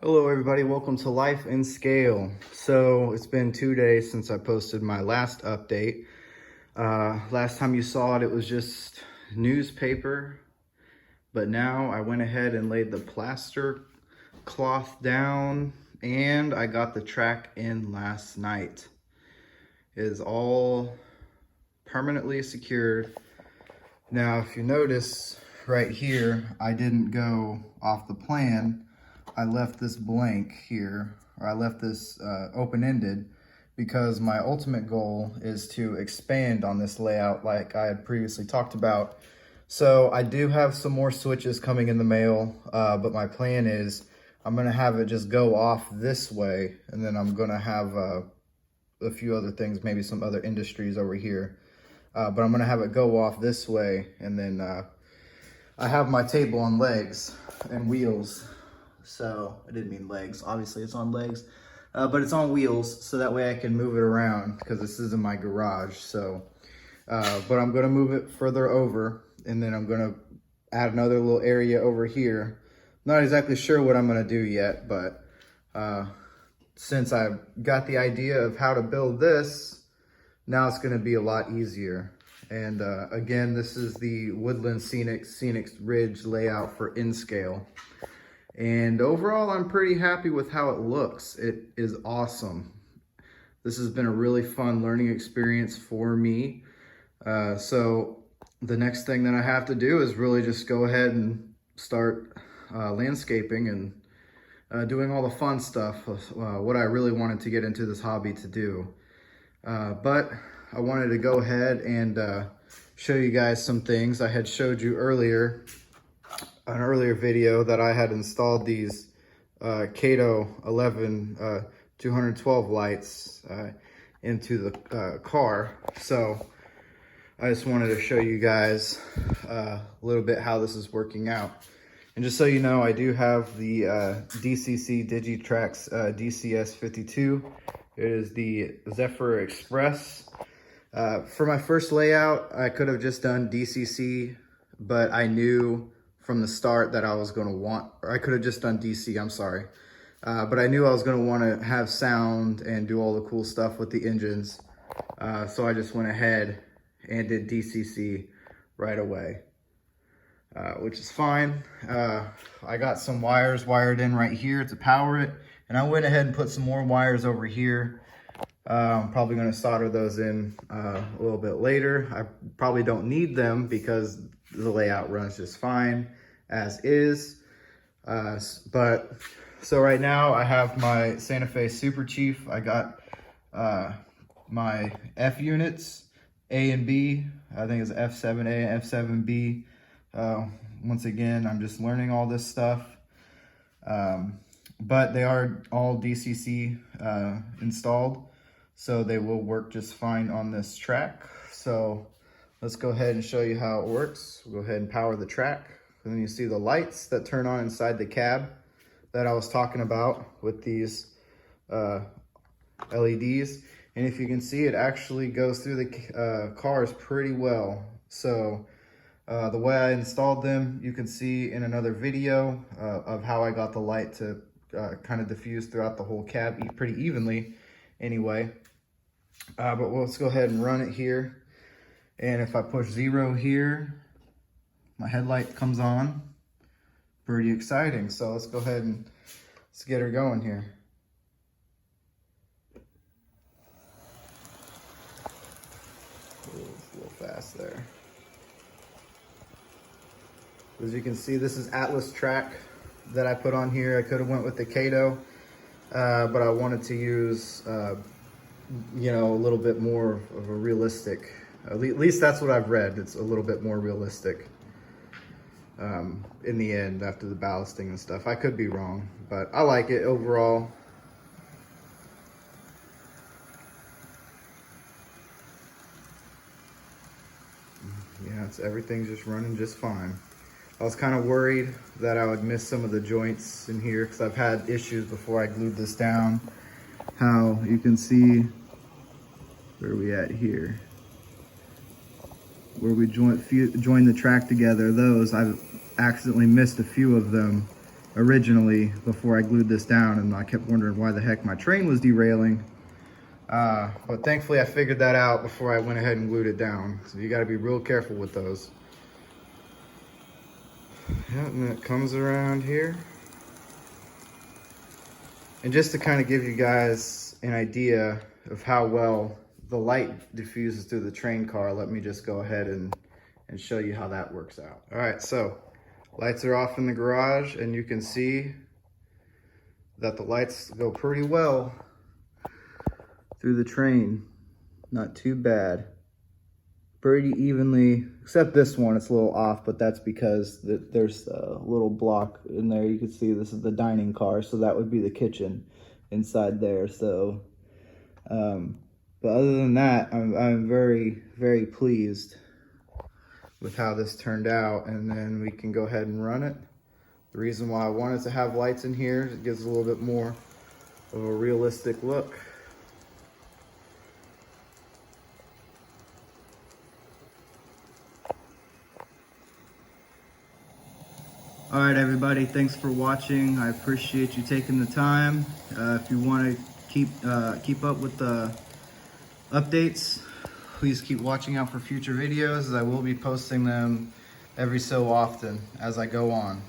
Hello everybody, welcome to Life in Scale. So it's been 2 days since I posted my last update. Last time you saw it, it was just newspaper, but now I went ahead and laid the plaster cloth down and I got the track in last night. It is all permanently secured. Now, if you notice right here, I didn't go off the plan. I left this blank here, or I left this open-ended because my ultimate goal is to expand on this layout like I had previously talked about. So I do have some more switches coming in the mail, but my plan is I'm gonna have it just go off this way, and then I'm gonna have a few other things, maybe some other industries over here. But I'm gonna have it go off this way, and then I have my table on legs and wheels. So I didn't mean legs, obviously it's on legs, but it's on wheels, so that way I can move it around because this is in my garage. So, but I'm gonna move it further over, and then I'm gonna add another little area over here. Not exactly sure what I'm gonna do yet, but since I've got the idea of how to build this, now it's gonna be a lot easier. And again, this is the Woodland Scenics Scenic Ridge layout for Nscale. And overall, I'm pretty happy with how it looks. It is awesome. This has been a really fun learning experience for me. So the next thing that I have to do is really just go ahead and start landscaping and doing all the fun stuff, what I really wanted to get into this hobby to do. But I wanted to go ahead and show you guys some things. I had showed you earlier, an earlier video, that I had installed these Kato 11 212 lights into the car. So I just wanted to show you guys a little bit how this is working out. And just so you know, I do have the DCC Digitrax DCS52. It is the Zephyr Express. For my first layout, I could have just done DCC, but I knew from the start that I was going to want, or I could have just done DC, I'm sorry. But I knew I was going to want to have sound and do all the cool stuff with the engines. So I just went ahead and did DCC right away, which is fine. I got some wires wired in right here to power it. And I went ahead and put some more wires over here. I'm probably going to solder those in a little bit later. I probably don't need them because the layout runs just fine as is. But so right now I have my Santa Fe Superchief. I got my F units, A and B. I think it's F7A and F7B. Once again, I'm just learning all this stuff. But they are all DCC installed, so they will work just fine on this track. So let's go ahead and show you how it works. We'll go ahead and power the track. And then you see the lights that turn on inside the cab that I was talking about with these LEDs. And if you can see, it actually goes through the cars pretty well. So the way I installed them, you can see in another video of how I got the light to kind of diffuse throughout the whole cab pretty evenly anyway. But let's go ahead and run it here. And if I push 0 here, my headlight comes on. Pretty exciting. So let's go ahead and let's get her going here. It's a little fast there. As you can see, this is Atlas track that I put on here. I could have went with the Kato, but I wanted to use, you know, a little bit more of a realistic, at least that's what I've read. It's a little bit more realistic in the end after the ballasting and stuff. I could be wrong, but I like it overall. Yeah, everything's just running just fine. I was kind of worried that I would miss some of the joints in here because I've had issues before I glued this down. How you can see, where are we at here? Where we join the track together, those I've accidentally missed a few of them originally before I glued this down, and I kept wondering why the heck my train was derailing. But thankfully I figured that out before I went ahead and glued it down. So you gotta be real careful with those. Yeah, and then it comes around here. And just to kind of give you guys an idea of how well the light diffuses through the train car, let me just go ahead and show you how that works out. All right, so lights are off in the garage, and you can see that the lights go pretty well through the train. Not too bad. Pretty evenly, except this one, it's a little off, but that's because there's a little block in there. You can see this is the dining car, so that would be the kitchen inside there. So, but other than that, I'm very, very pleased with how this turned out, and then we can go ahead and run it. The reason why I wanted to have lights in here, it gives a little bit more of a realistic look. All right, everybody, thanks for watching. I appreciate you taking the time. If you want to keep up with the updates, please keep watching out for future videos, as I will be posting them every so often as I go on.